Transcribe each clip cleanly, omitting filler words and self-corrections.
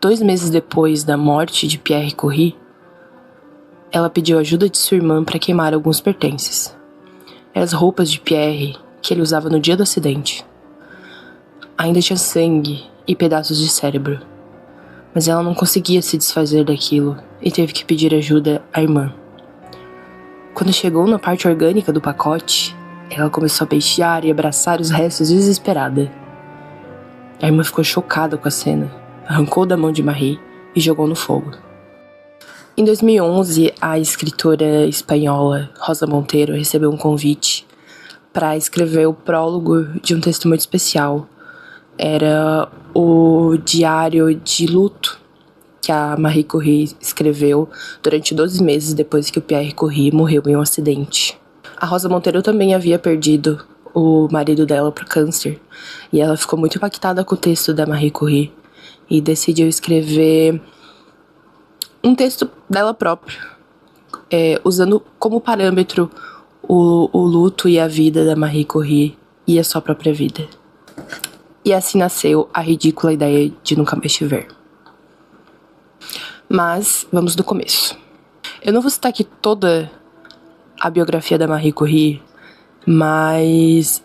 2 meses depois da morte de Pierre Curie, ela pediu ajuda de sua irmã para queimar alguns pertences. Eram as roupas de Pierre que ele usava no dia do acidente. Ainda tinha sangue e pedaços de cérebro, mas ela não conseguia se desfazer daquilo e teve que pedir ajuda à irmã. Quando chegou na parte orgânica do pacote, ela começou a beijar e abraçar os restos desesperada. A irmã ficou chocada com a cena, arrancou da mão de Marie e jogou no fogo. Em 2011, a escritora espanhola Rosa Monteiro recebeu um convite para escrever o prólogo de um texto muito especial. Era o diário de luto que a Marie Curie escreveu durante 12 meses depois que o Pierre Curie morreu em um acidente. A Rosa Monteiro também havia perdido o marido dela por câncer, e ela ficou muito impactada com o texto da Marie Curie e decidiu escrever um texto dela própria, usando como parâmetro o luto e a vida da Marie Curie e a sua própria vida. E assim nasceu a ridícula ideia de Nunca Mais Te Ver. Mas vamos do começo. Eu não vou citar aqui toda a biografia da Marie Curie, mas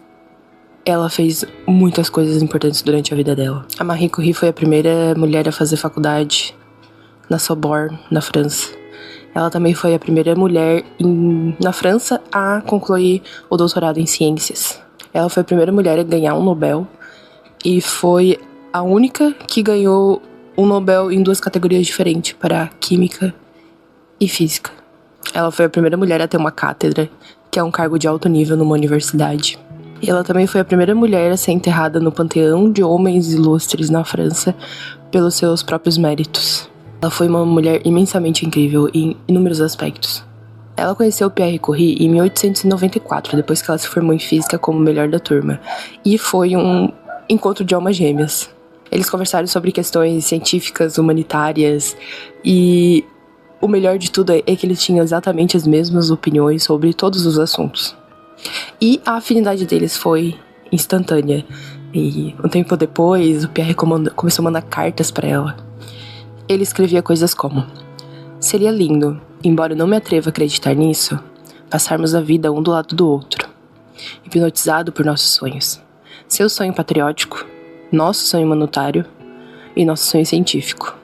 ela fez muitas coisas importantes durante a vida dela. A Marie Curie foi a primeira mulher a fazer faculdade na Sorbonne, na França. Ela também foi a primeira mulher na França a concluir o doutorado em ciências. Ela foi a primeira mulher a ganhar um Nobel e foi a única que ganhou um Nobel em 2 categorias diferentes, para química e física. Ela foi a primeira mulher a ter uma cátedra, que é um cargo de alto nível numa universidade. E ela também foi a primeira mulher a ser enterrada no Panteão de Homens Ilustres na França pelos seus próprios méritos. Ela foi uma mulher imensamente incrível em inúmeros aspectos. Ela conheceu Pierre Curie em 1894, depois que ela se formou em física como melhor da turma. E foi um encontro de almas gêmeas. Eles conversaram sobre questões científicas, humanitárias, e o melhor de tudo é que eles tinham exatamente as mesmas opiniões sobre todos os assuntos. E a afinidade deles foi instantânea. E um tempo depois, o Pierre começou a mandar cartas para ela. Ele escrevia coisas como: seria lindo, embora eu não me atreva a acreditar nisso, passarmos a vida um do lado do outro, hipnotizado por nossos sonhos. Seu sonho patriótico, nosso sonho humanitário e nosso sonho científico.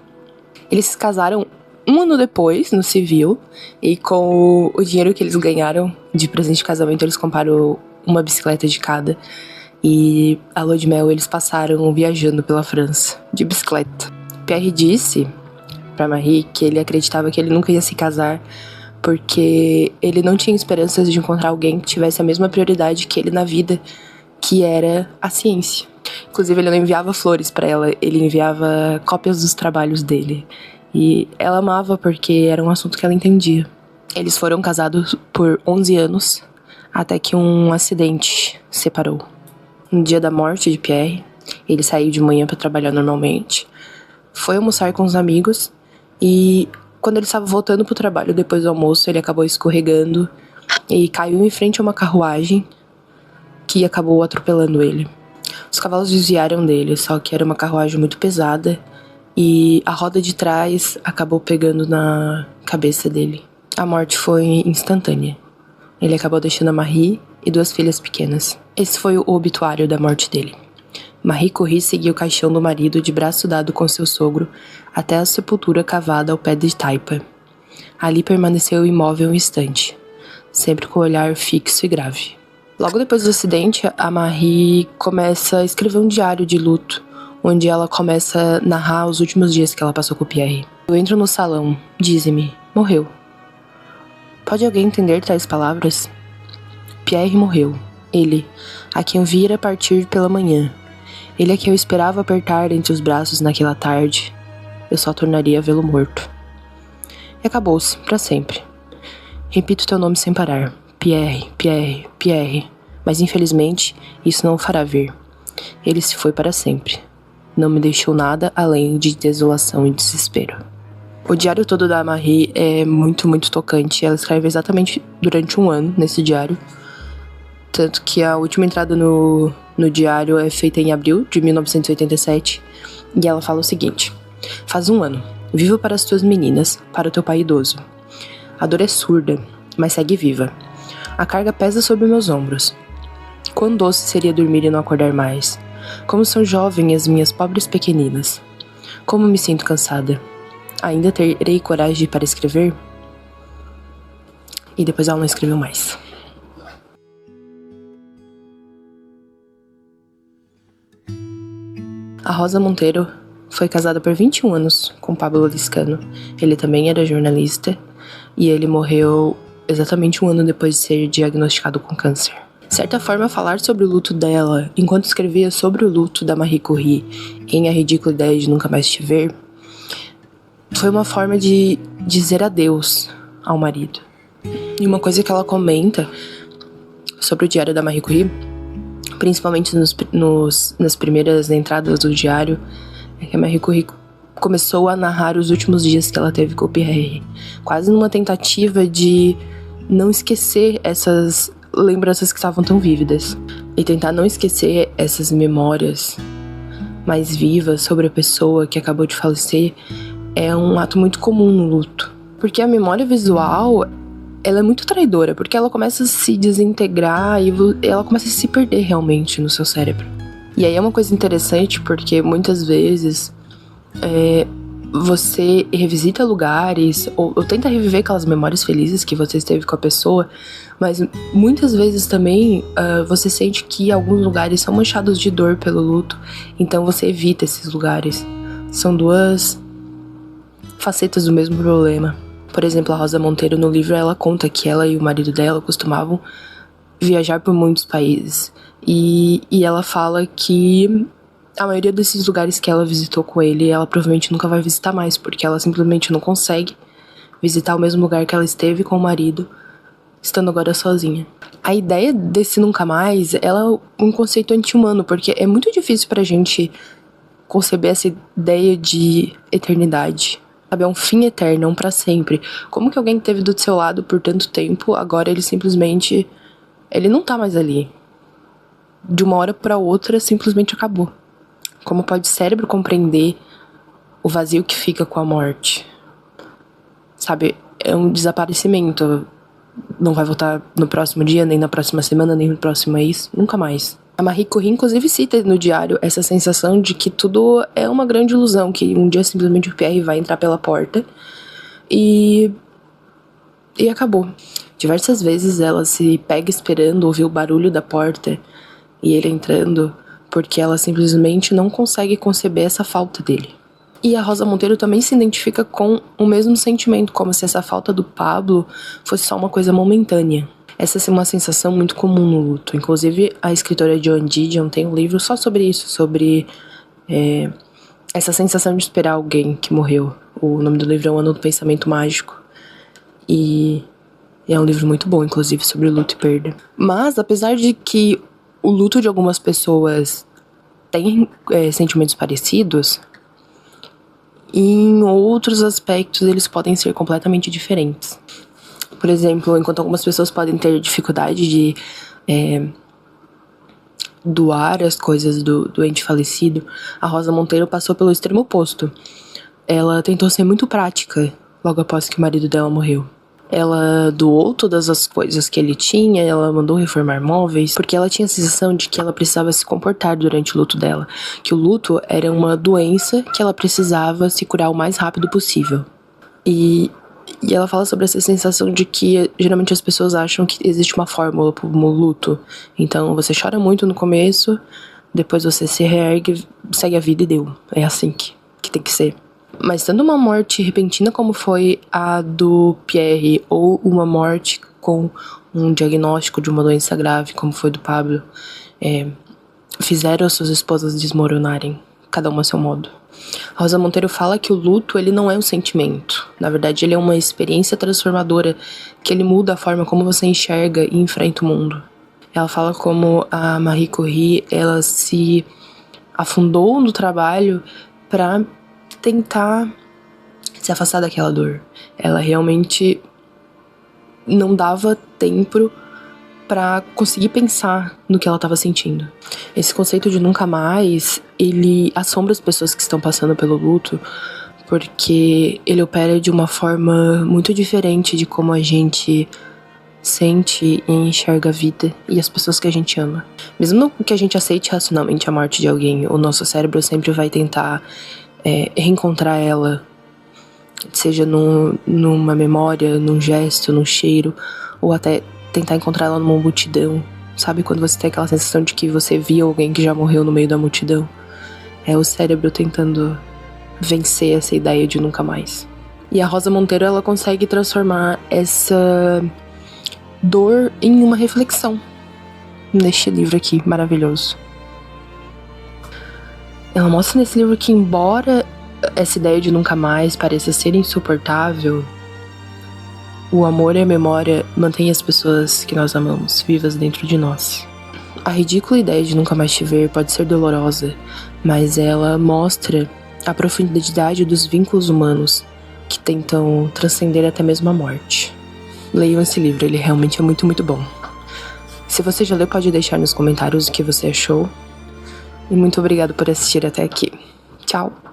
Eles se casaram 1 ano depois, no civil, e com o dinheiro que eles ganharam de presente de casamento, eles compraram uma bicicleta de cada. E a lua de mel eles passaram viajando pela França, de bicicleta. Pierre disse pra Marie que ele acreditava que ele nunca ia se casar porque ele não tinha esperanças de encontrar alguém que tivesse a mesma prioridade que ele na vida, que era a ciência. Inclusive, ele não enviava flores pra ela, ele enviava cópias dos trabalhos dele. E ela amava porque era um assunto que ela entendia. Eles foram casados por 11 anos, até que um acidente separou. No dia da morte de Pierre, ele saiu de manhã para trabalhar normalmente, foi almoçar com os amigos e quando ele estava voltando pro trabalho depois do almoço, ele acabou escorregando e caiu em frente a uma carruagem que acabou atropelando ele. Os cavalos desviaram dele, só que era uma carruagem muito pesada e a roda de trás acabou pegando na cabeça dele. A morte foi instantânea. Ele acabou deixando a Marie e 2 filhas pequenas. Esse foi o obituário da morte dele. Marie Curie seguiu o caixão do marido de braço dado com seu sogro até a sepultura cavada ao pé de taipa. Ali permaneceu imóvel um instante, sempre com o olhar fixo e grave. Logo depois do acidente, a Marie começa a escrever um diário de luto, onde ela começa a narrar os últimos dias que ela passou com o Pierre. Eu entro no salão, dize-me, morreu. Pode alguém entender tais palavras? Pierre morreu. Ele, a quem eu vira partir pela manhã. Ele a quem eu esperava apertar entre os braços naquela tarde. Eu só tornaria a vê-lo morto. E acabou-se, para sempre. Repito teu nome sem parar. Pierre, Pierre, Pierre. Mas infelizmente, isso não o fará ver. Ele se foi para sempre. Não me deixou nada além de desolação e desespero. O diário todo da Marie é muito, muito tocante. Ela escreve exatamente durante 1 ano nesse diário. Tanto que a última entrada no diário é feita em abril de 1987. E ela fala o seguinte: Faz 1 ano. Vivo para as tuas meninas, para o teu pai idoso. A dor é surda, mas segue viva. A carga pesa sobre meus ombros. Quão doce seria dormir e não acordar mais. Como são jovens as minhas pobres pequeninas. Como me sinto cansada. Ainda terei coragem para escrever? E depois ela não escreveu mais. A Rosa Monteiro foi casada por 21 anos com Pablo Liscano. Ele também era jornalista e ele morreu exatamente 1 ano depois de ser diagnosticado com câncer. De certa forma, falar sobre o luto dela, enquanto escrevia sobre o luto da Marie Curie em A Ridícula Ideia de Nunca Mais Te Ver, foi uma forma de dizer adeus ao marido. E uma coisa que ela comenta sobre o diário da Marie Curie, principalmente nas primeiras entradas do diário, é que a Marie Curie começou a narrar os últimos dias que ela teve com o Pierre, quase numa tentativa de não esquecer essas lembranças que estavam tão vívidas e tentar não esquecer essas memórias mais vivas sobre a pessoa que acabou de falecer. É um ato muito comum no luto, porque a memória visual, ela é muito traidora, porque ela começa a se desintegrar e ela começa a se perder realmente no seu cérebro. E aí é uma coisa interessante, porque muitas vezes você revisita lugares ou tenta reviver aquelas memórias felizes que você esteve com a pessoa, mas muitas vezes também você sente que alguns lugares são manchados de dor pelo luto, então você evita esses lugares. São 2 facetas do mesmo problema. Por exemplo, a Rosa Monteiro, no livro, ela conta que ela e o marido dela costumavam viajar por muitos países. E ela fala que a maioria desses lugares que ela visitou com ele, ela provavelmente nunca vai visitar mais, porque ela simplesmente não consegue visitar o mesmo lugar que ela esteve com o marido, estando agora sozinha. A ideia desse nunca mais, ela é um conceito anti-humano, porque é muito difícil pra gente conceber essa ideia de eternidade. Sabe, é um fim eterno, é um pra sempre. Como que alguém que esteve do seu lado por tanto tempo, agora ele simplesmente... ele não tá mais ali. De uma hora pra outra, simplesmente acabou. Como pode o cérebro compreender o vazio que fica com a morte? Sabe, é um desaparecimento. Não vai voltar no próximo dia, nem na próxima semana, nem no próximo mês, nunca mais. A Marie Curie, inclusive, cita no diário essa sensação de que tudo é uma grande ilusão, que um dia simplesmente o Pierre vai entrar pela porta e acabou. Diversas vezes ela se pega esperando ouvir o barulho da porta e ele entrando, porque ela simplesmente não consegue conceber essa falta dele. E a Rosa Monteiro também se identifica com o mesmo sentimento, como se essa falta do Pablo fosse só uma coisa momentânea. Essa é uma sensação muito comum no luto. Inclusive, a escritora Joan Didion tem um livro só sobre isso, sobre essa sensação de esperar alguém que morreu. O nome do livro é O Ano do Pensamento Mágico. E é um livro muito bom, inclusive, sobre luto e perda. Mas, apesar de que o luto de algumas pessoas tem sentimentos parecidos, em outros aspectos eles podem ser completamente diferentes. Por exemplo, enquanto algumas pessoas podem ter dificuldade de doar as coisas do doente falecido, a Rosa Monteiro passou pelo extremo oposto. Ela tentou ser muito prática logo após que o marido dela morreu. Ela doou todas as coisas que ele tinha, ela mandou reformar móveis, porque ela tinha a sensação de que ela precisava se comportar durante o luto dela, que o luto era uma doença que ela precisava se curar o mais rápido possível. E ela fala sobre essa sensação de que geralmente as pessoas acham que existe uma fórmula para o luto. Então você chora muito no começo, depois você se reergue, segue a vida e deu. É assim que tem que ser. Mas tanto uma morte repentina como foi a do Pierre, ou uma morte com um diagnóstico de uma doença grave, como foi do Pablo, fizeram as suas esposas desmoronarem, cada uma a seu modo. A Rosa Monteiro fala que o luto, ele não é um sentimento. Na verdade, ele é uma experiência transformadora, que ele muda a forma como você enxerga e enfrenta o mundo. Ela fala como a Marie Curie, ela se afundou no trabalho para tentar se afastar daquela dor. Ela realmente não dava tempo pra conseguir pensar no que ela tava sentindo. Esse conceito de nunca mais, ele assombra as pessoas que estão passando pelo luto, porque ele opera de uma forma muito diferente de como a gente sente e enxerga a vida e as pessoas que a gente ama. Mesmo que a gente aceite racionalmente a morte de alguém, o nosso cérebro sempre vai tentar reencontrar ela, seja numa memória, num gesto, num cheiro, ou até tentar encontrar ela numa multidão. Sabe quando você tem aquela sensação de que você viu alguém que já morreu no meio da multidão? É o cérebro tentando vencer essa ideia de nunca mais. E a Rosa Monteiro, ela consegue transformar essa dor em uma reflexão neste livro aqui, maravilhoso. Ela mostra nesse livro que, embora essa ideia de nunca mais pareça ser insuportável, o amor e a memória mantêm as pessoas que nós amamos vivas dentro de nós. A ridícula ideia de nunca mais te ver pode ser dolorosa, mas ela mostra a profundidade dos vínculos humanos que tentam transcender até mesmo a morte. Leiam esse livro, ele realmente é muito, muito bom. Se você já leu, pode deixar nos comentários o que você achou. E muito obrigado por assistir até aqui. Tchau!